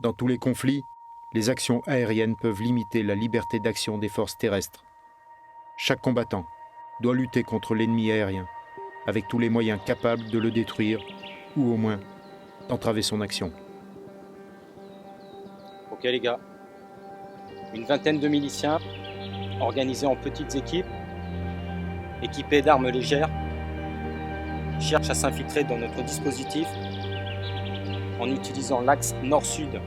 Dans tous les conflits, les actions aériennes peuvent limiter la liberté d'action des forces terrestres. Chaque combattant doit lutter contre l'ennemi aérien, avec tous les moyens capables de le détruire, ou au moins d'entraver son action. Ok les gars, une vingtaine de miliciens, organisés en petites équipes, équipés d'armes légères, cherchent à s'infiltrer dans notre dispositif en utilisant l'axe nord-sud.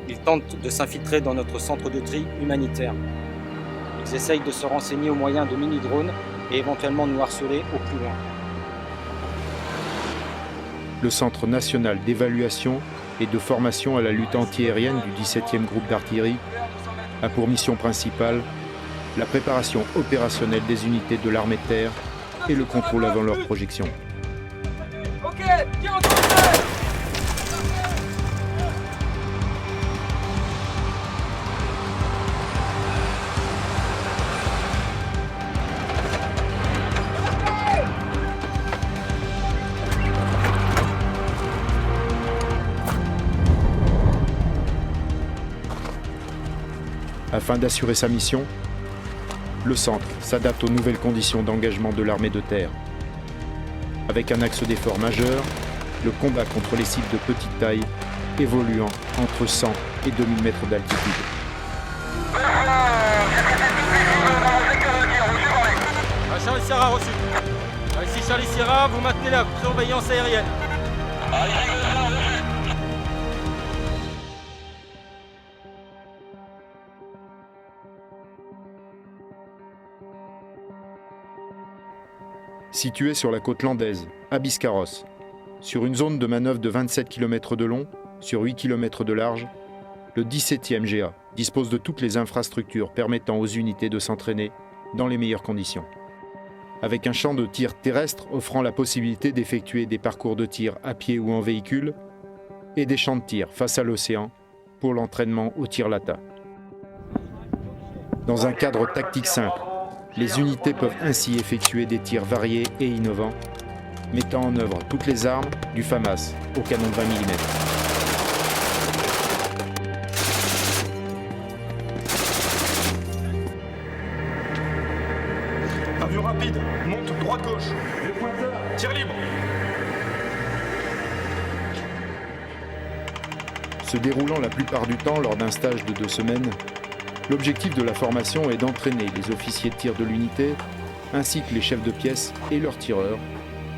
Ils tentent de s'infiltrer dans notre centre de tri humanitaire. Ils essayent de se renseigner au moyen de mini-drones et éventuellement nous harceler au plus loin. Le Centre national d'évaluation et de formation à la lutte antiaérienne du 17e groupe d'artillerie a pour mission principale la préparation opérationnelle des unités de l'armée de terre et le contrôle avant leur projection. Ok, tiens, on tourne. Afin d'assurer sa mission, le centre s'adapte aux nouvelles conditions d'engagement de l'armée de terre. Avec un axe d'effort majeur, le combat contre les cibles de petite taille évoluant entre 100 et 2000 mètres d'altitude. Charlie Sierra reçu. Ici Charlie Sierra, vous maintenez la surveillance aérienne. Situé sur la côte landaise, à Biscarrosse, sur une zone de manœuvre de 27 km de long, sur 8 km de large, le 17e GA dispose de toutes les infrastructures permettant aux unités de s'entraîner dans les meilleures conditions. Avec un champ de tir terrestre offrant la possibilité d'effectuer des parcours de tir à pied ou en véhicule, et des champs de tir face à l'océan pour l'entraînement au tir Lata. Dans un cadre tactique simple, les unités peuvent ainsi effectuer des tirs variés et innovants, mettant en œuvre toutes les armes du FAMAS au canon de 20 mm. Avion rapide, monte droite-gauche. Le pointeur, tir libre. Se déroulant la plupart du temps lors d'un stage de 2 semaines, l'objectif de la formation est d'entraîner les officiers de tir de l'unité, ainsi que les chefs de pièce et leurs tireurs,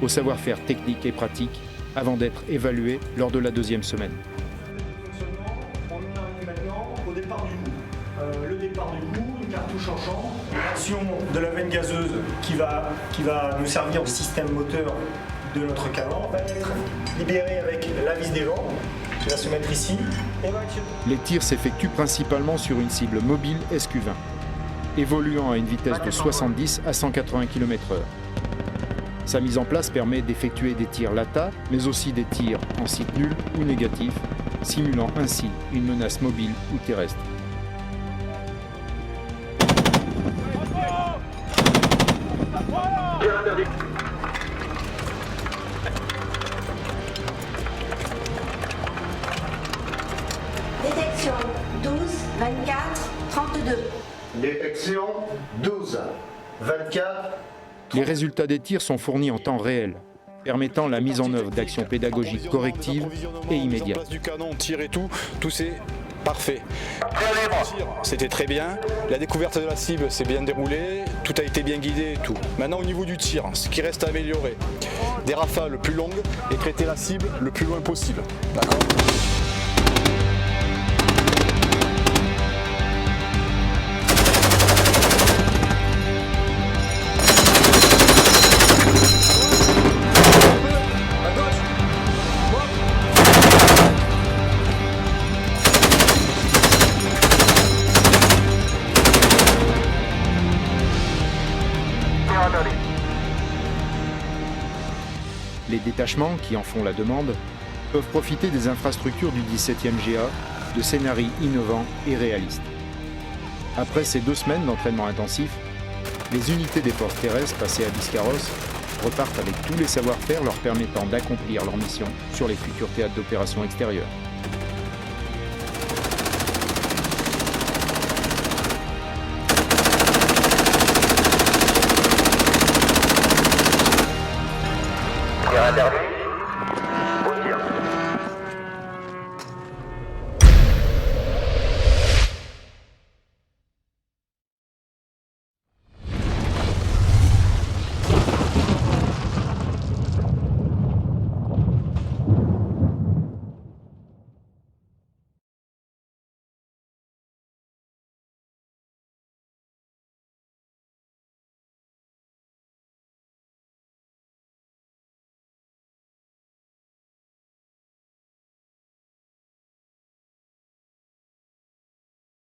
au savoir-faire technique et pratique, avant d'être évalués lors de la 2e semaine. On arrive maintenant au départ du coup. Le départ du coup, une cartouche en champ, l'action de la veine gazeuse qui va nous servir au système moteur de notre canon va être libérée avec la vis des vents qui va se mettre ici. Les tirs s'effectuent principalement sur une cible mobile SQ-20, évoluant à une vitesse de 70 à 180 km/h. Sa mise en place permet d'effectuer des tirs Lata, mais aussi des tirs en site nul ou négatif, simulant ainsi une menace mobile ou terrestre. Détection 12, 24, 32. Détection 12, 24. Les résultats des tirs sont fournis en temps réel, permettant la mise en œuvre d'actions pédagogiques correctives et immédiates. Du canon, tir et tout c'est parfait. C'était très bien, la découverte de la cible s'est bien déroulée, tout a été bien guidé et tout. Maintenant au niveau du tir, ce qui reste à améliorer, des rafales plus longues et traiter la cible le plus loin possible. D'accord ? Les détachements, qui en font la demande, peuvent profiter des infrastructures du 17e GA, de scénarios innovants et réalistes. Après ces 2 semaines d'entraînement intensif, les unités des forces terrestres passées à Biscarrosse repartent avec tous les savoir-faire leur permettant d'accomplir leur mission sur les futurs théâtres d'opérations extérieures.